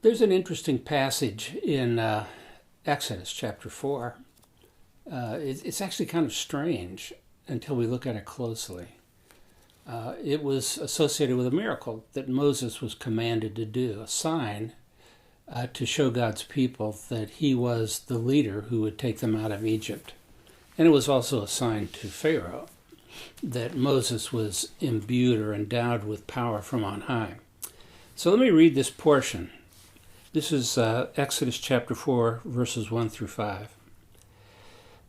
There's an interesting passage in Exodus chapter 4. It's actually kind of strange until we look at it closely. It was associated with a miracle that Moses was commanded to do, a sign to show God's people that he was the leader who would take them out of Egypt. And it was also a sign to Pharaoh that Moses was imbued or endowed with power from on high. So let me read this portion. This is Exodus chapter 4, verses 1 through 5.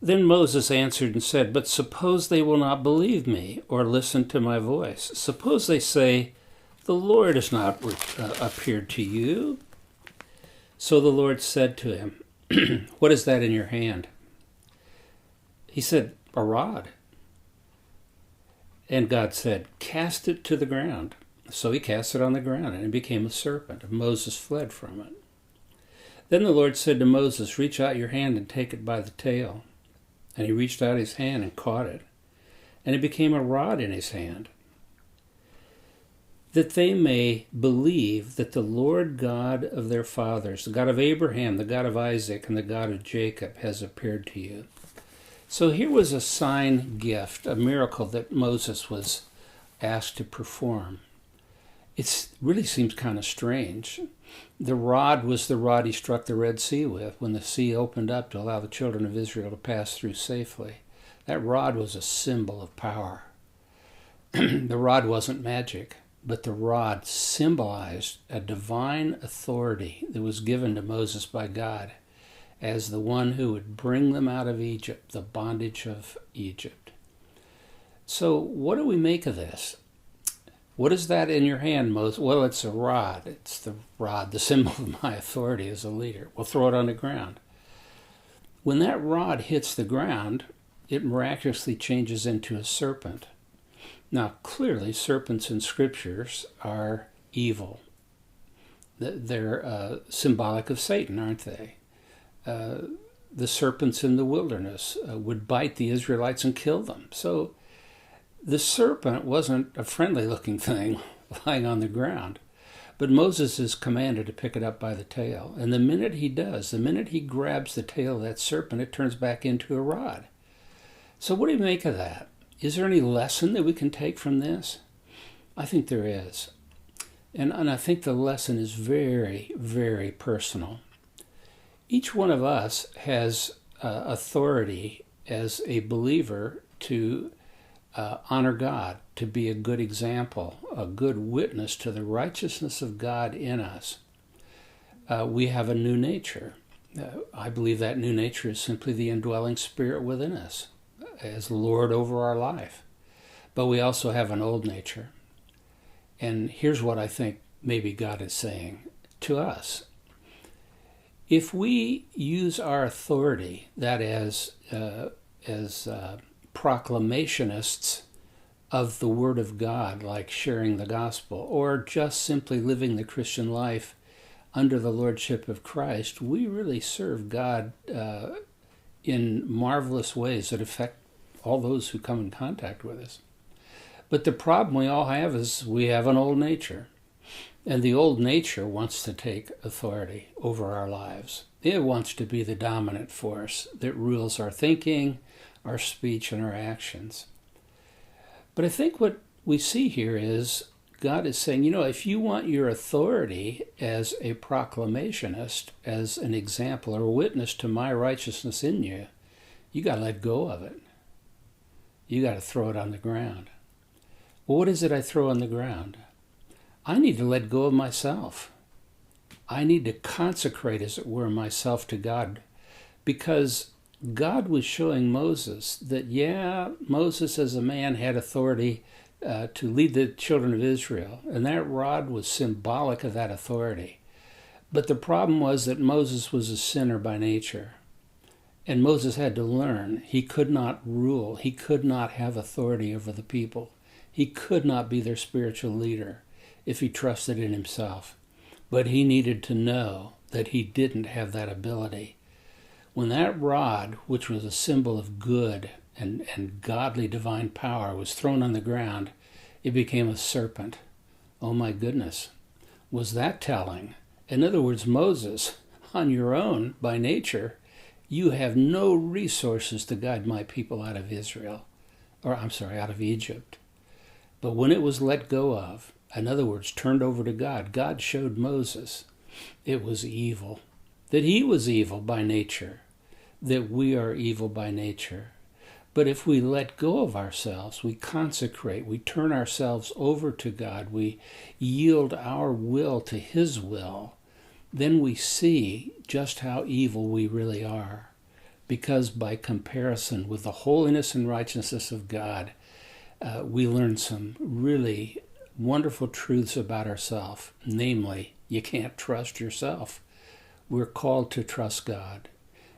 Then Moses answered and said, "But suppose they will not believe me or listen to my voice. Suppose they say, 'The Lord has not appeared to you.'" So the Lord said to him, "What is that in your hand?" He said, "A rod." And God said, "Cast it to the ground." So he cast it on the ground, and it became a serpent, and Moses fled from it. Then the Lord said to Moses, "Reach out your hand and take it by the tail." And he reached out his hand and caught it, and it became a rod in his hand, that they may believe that the Lord God of their fathers, the God of Abraham, the God of Isaac, and the God of Jacob, has appeared to you. So here was a sign gift, a miracle that Moses was asked to perform. It really seems kind of strange. The rod was the rod he struck the Red Sea with when the sea opened up to allow the children of Israel to pass through safely. That rod was a symbol of power. The rod wasn't magic, but the rod symbolized a divine authority that was given to Moses by God as the one who would bring them out of Egypt, the bondage of Egypt. So what do we make of this? What is that in your hand, Moses? Well, it's a rod. It's the rod, the symbol of my authority as a leader. We'll throw it on the ground. When that rod hits the ground, it miraculously changes into a serpent. Now, clearly, serpents in scriptures are evil. They're symbolic of Satan, aren't they? The serpents in the wilderness would bite the Israelites and kill them. So the serpent wasn't a friendly-looking thing lying on the ground, but Moses is commanded to pick it up by the tail. And the minute he does, the minute he grabs the tail of that serpent, it turns back into a rod. So what do you make of that? Is there any lesson that we can take from this? I think there is. And I think the lesson is very, very personal. Each one of us has authority as a believer to honor God, to be a good example, a good witness to the righteousness of God in us. We have a new nature. I believe that new nature is simply the indwelling spirit within us as Lord over our life. But we also have an old nature. And here's what I think maybe God is saying to us. If we use our authority, that as proclamationists of the Word of God, like sharing the gospel, or just simply living the Christian life under the Lordship of Christ, we really serve God in marvelous ways that affect all those who come in contact with us. But the problem we all have is we have an old nature. And the old nature wants to take authority over our lives. It wants to be the dominant force that rules our thinking, our speech, and our actions. But I think what we see here is God is saying, if you want your authority as a proclamationist, as an example or a witness to my righteousness in you, you got to let go of it. You got to throw it on the ground. Well, what is it I throw on the ground? I need to let go of myself. I need to consecrate, as it were, myself to God, because God was showing Moses that, Moses as a man had authority to lead the children of Israel, and that rod was symbolic of that authority. But the problem was that Moses was a sinner by nature, and Moses had to learn he could not rule. He could not have authority over the people. He could not be their spiritual leader if he trusted in himself. But he needed to know that he didn't have that ability. When that rod, which was a symbol of good and godly divine power, was thrown on the ground, it became a serpent. Oh my goodness. Was that telling? In other words, Moses, on your own, by nature, you have no resources to guide my people out of out of Egypt. But when it was let go of, in other words, turned over to God, God showed Moses it was evil, that he was evil by nature, that we are evil by nature. But if we let go of ourselves, we consecrate, we turn ourselves over to God, we yield our will to his will, then we see just how evil we really are. Because by comparison with the holiness and righteousness of God, we learn some really wonderful truths about ourselves. Namely, you can't trust yourself. We're called to trust God.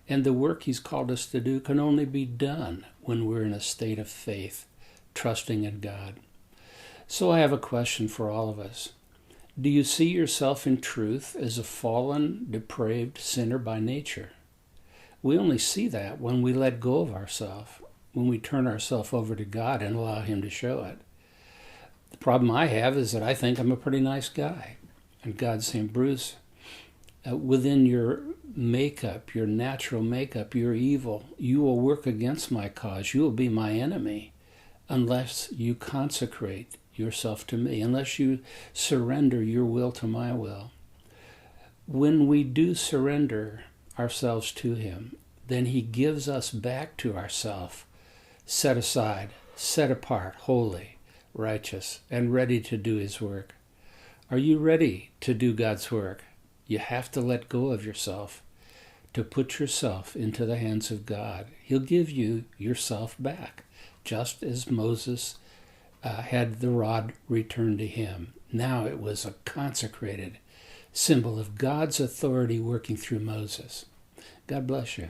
And the work he's called us to do can only be done when we're in a state of faith, trusting in God. So I have a question for all of us. Do you see yourself in truth as a fallen, depraved sinner by nature? We only see that when we let go of ourselves, when we turn ourselves over to God and allow him to show it. The problem I have is that I think I'm a pretty nice guy. And God's saying, Bruce, within your makeup, your natural makeup, you're evil. You will work against my cause. You will be my enemy unless you consecrate yourself to me, unless you surrender your will to my will. When we do surrender ourselves to him, then he gives us back to ourselves, set aside, set apart, holy, righteous, and ready to do his work. Are you ready to do God's work? You have to let go of yourself, to put yourself into the hands of God. He'll give you yourself back, just as Moses had the rod returned to him. Now it was a consecrated symbol of God's authority working through Moses. God bless you.